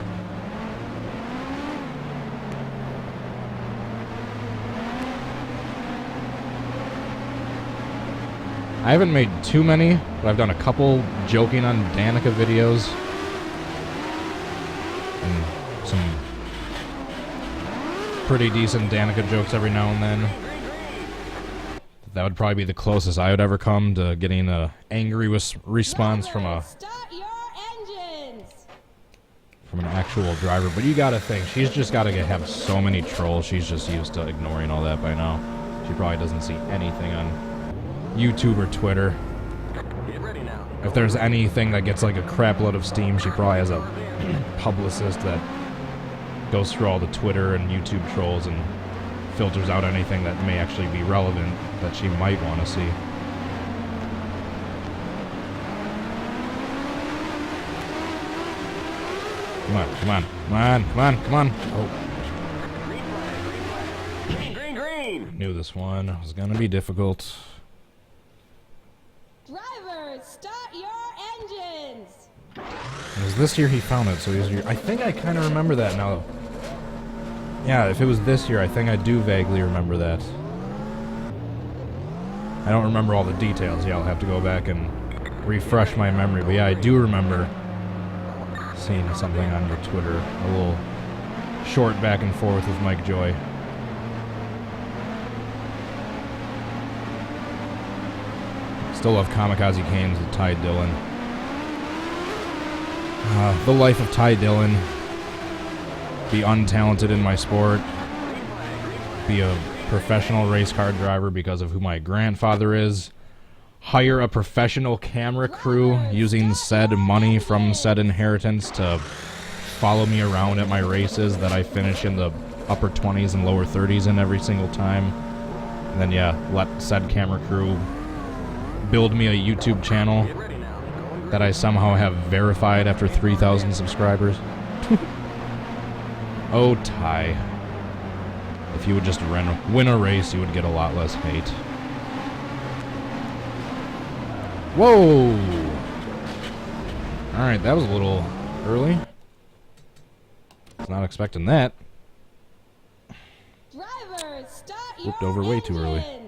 I haven't made too many, but I've done a couple joking on Danica videos. And some pretty decent Danica jokes every now and then. That would probably be the closest I would ever come to getting a angry response from an actual driver. But you gotta think, she's just gotta have so many trolls. She's just used to ignoring all that by now. She probably doesn't see anything on YouTube or Twitter. Get ready now. If there's anything that gets like a crap load of steam, she probably has a publicist that goes through all the Twitter and YouTube trolls and filters out anything that may actually be relevant that she might want to see. Come on, come on, come on, come on, come on. Oh. Green flag, green flag. Green, green. Knew this one was going to be difficult. Drivers, start your engines. It was this year he found it, so I think I kind of remember that now. Yeah, if it was this year, I think I do vaguely remember that. I don't remember all the details. Yeah, I'll have to go back and refresh my memory. But yeah, I do remember seeing something on your Twitter. A little short back and forth with Mike Joy. Still love Kamikaze Canes with Ty Dillon. The life of Ty Dillon. Be untalented in my sport. Be a professional race car driver because of who my grandfather is. Hire a professional camera crew using said money from said inheritance to follow me around at my races that I finish in the upper 20s and lower 30s in every single time. And then, yeah, let said camera crew build me a YouTube channel that I somehow have verified after 3,000 subscribers. Oh, Ty. If you would just win a race, you would get a lot less hate. Whoa! Alright, that was a little early. Was not expecting that. Drivers, start Flipped your over way too early. engines.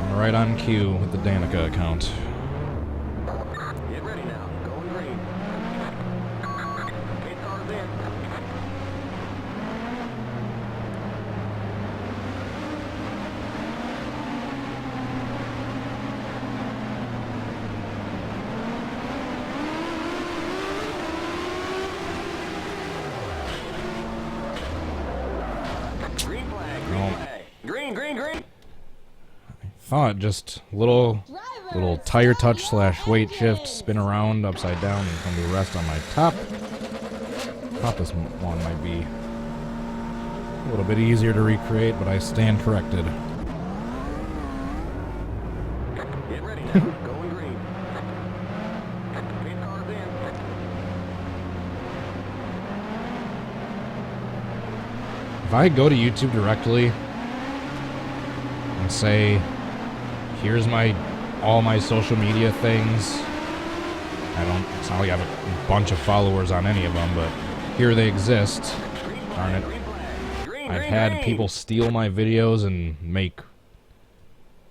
I'm right on cue with the Danica account. Get ready now. Going green. Eight cars in. Green flag, green No. flag. Green, green, green. Thought just little tire touch / weight shift, spin around upside down and come to rest on my top. Thought this one might be a little bit easier to recreate, but I stand corrected. Get ready now. Going green. Eight cars in. If I go to YouTube directly and say, here's all my social media things. It's not like I have a bunch of followers on any of them, but here they exist. Darn it. Green flag. Green, I've green, had green. people steal my videos and make,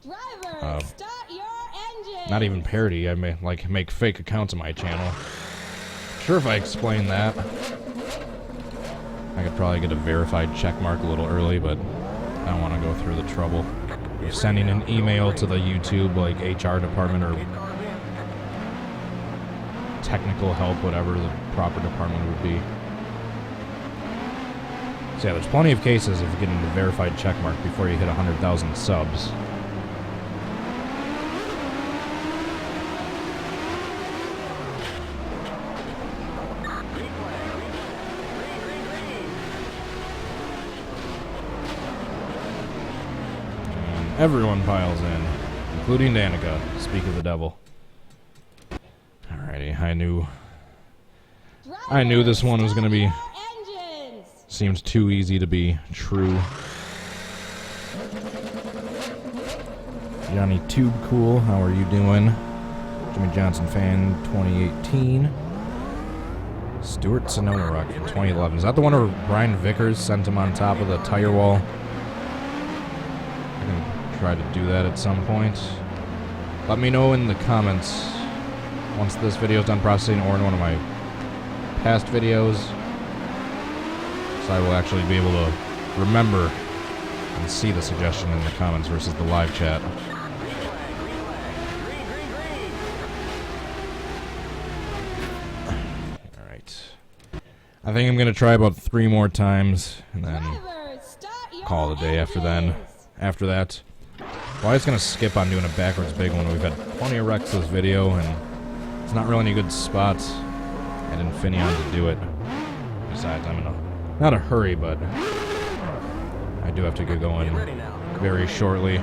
Drivers, start your engines. not even parody, I make fake accounts of my channel. Sure, if I explain that, I could probably get a verified check mark a little early, but I don't want to go through the trouble of sending an email to the YouTube, HR department or technical help, whatever the proper department would be. So yeah, there's plenty of cases of getting the verified check mark before you hit 100,000 subs. And everyone piles in, including Danica. Speak of the devil. Alrighty, I knew this one was gonna be. Seems too easy to be true. Johnny Tube Cool, how are you doing? Jimmy Johnson fan 2018. Stuart Sonoma Rock from 2011. Is that the one where Brian Vickers sent him on top of the tire wall? I can try to do that at some point. Let me know in the comments once this video is done processing or in one of my past videos. So I will actually be able to remember and see the suggestion in the comments versus the live chat. Alright. I think I'm going to try about 3 more times and then call it a day after then. After that, well, I was going to skip on doing a backwards big one. We've had plenty of wrecks this video and it's not really any good spots at Infineon to do it. Besides, I'm in not a hurry, but I do have to get going very shortly.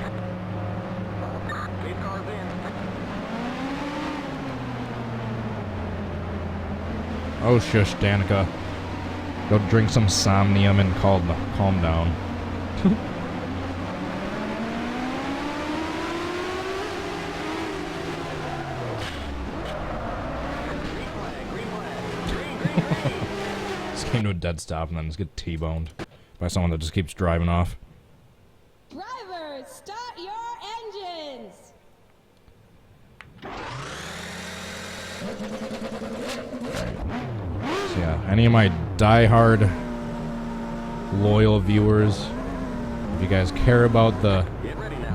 Oh shush, Danica. Go drink some Somnium and calm down. Came to a dead stop and then just get T-boned by someone that just keeps driving off. Drivers, start your engines. So yeah, any of my die-hard loyal viewers, if you guys care about the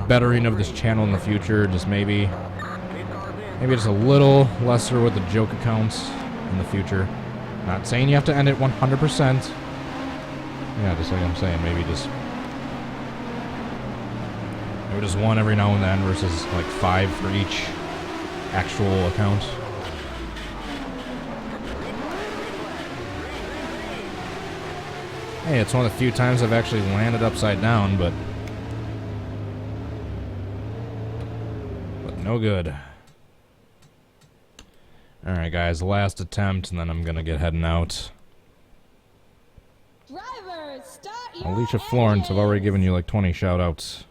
bettering of this channel in the future, just maybe just a little lesser with the joke accounts in the future. Not saying you have to end it 100%. Yeah, just like I'm saying, maybe just one every now and then versus like 5 for each actual account. Hey, it's one of the few times I've actually landed upside down, but no good. Alright guys, last attempt and then I'm gonna get heading out. Drivers, start your Alicia Florence, I've already given you like 20 shoutouts.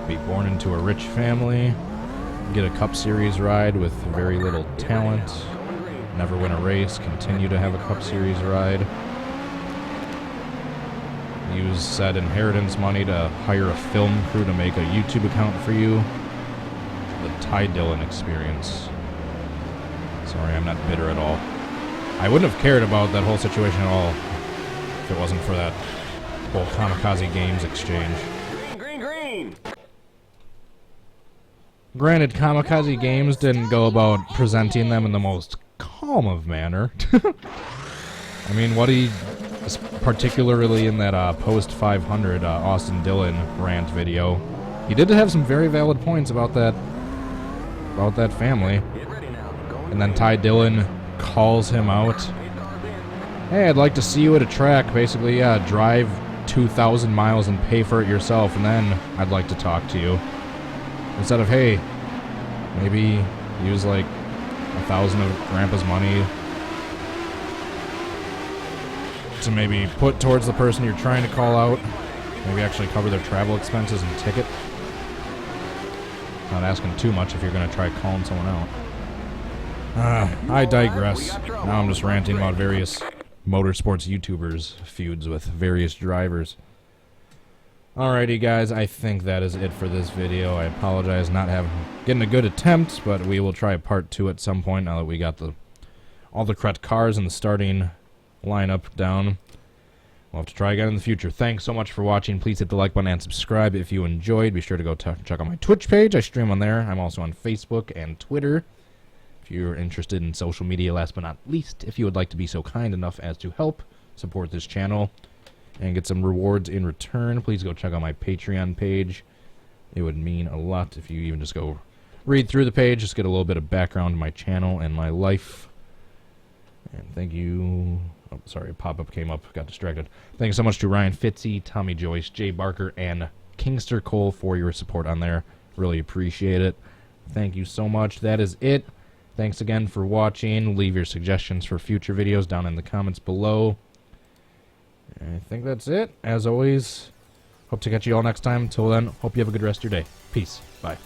Be born into a rich family, get a Cup Series ride with very little talent, never win a race, continue to have a Cup Series ride. Use said inheritance money to hire a film crew to make a YouTube account for you. The Ty Dillon experience. Sorry, I'm not bitter at all. I wouldn't have cared about that whole situation at all if it wasn't for that whole Kamikaze Games exchange. Green. Granted, Kamikaze Games didn't go about presenting them in the most calm of manner. I mean, what he... particularly in that post 500 Austin Dillon rant video, he did have some very valid points about that family. And then Ty Dillon calls him out. Hey, I'd like to see you at a track. Basically, yeah, drive 2,000 miles and pay for it yourself, and then I'd like to talk to you. Instead of, hey, maybe use like 1,000 of Grandpa's money to maybe put towards the person you're trying to call out. Maybe actually cover their travel expenses and ticket. Not asking too much if you're going to try calling someone out. I digress. Now I'm just ranting about various motorsports YouTubers' feuds with various drivers. Alrighty guys, I think that is it for this video. I apologize not getting a good attempt, but we will try a part 2 at some point now that we got all the correct cars and the starting lineup down. We'll have to try again in the future. Thanks so much for watching. Please hit the like button and subscribe if you enjoyed. Be sure to go check out my Twitch page. I stream on there. I'm also on Facebook and Twitter. If you're interested in social media, last but not least, if you would like to be so kind enough as to help support this channel and get some rewards in return, please go check out my Patreon page. It would mean a lot if you even just go read through the page, just get a little bit of background on my channel and my life. And thank you. Oh, sorry, a pop-up came up. Got distracted. Thanks so much to Ryan Fitzy, Tommy Joyce, Jay Barker, and Kingster Cole for your support on there. Really appreciate it. Thank you so much. That is it. Thanks again for watching. Leave your suggestions for future videos down in the comments below. I think that's it. As always, hope to catch you all next time. Until then, hope you have a good rest of your day. Peace. Bye.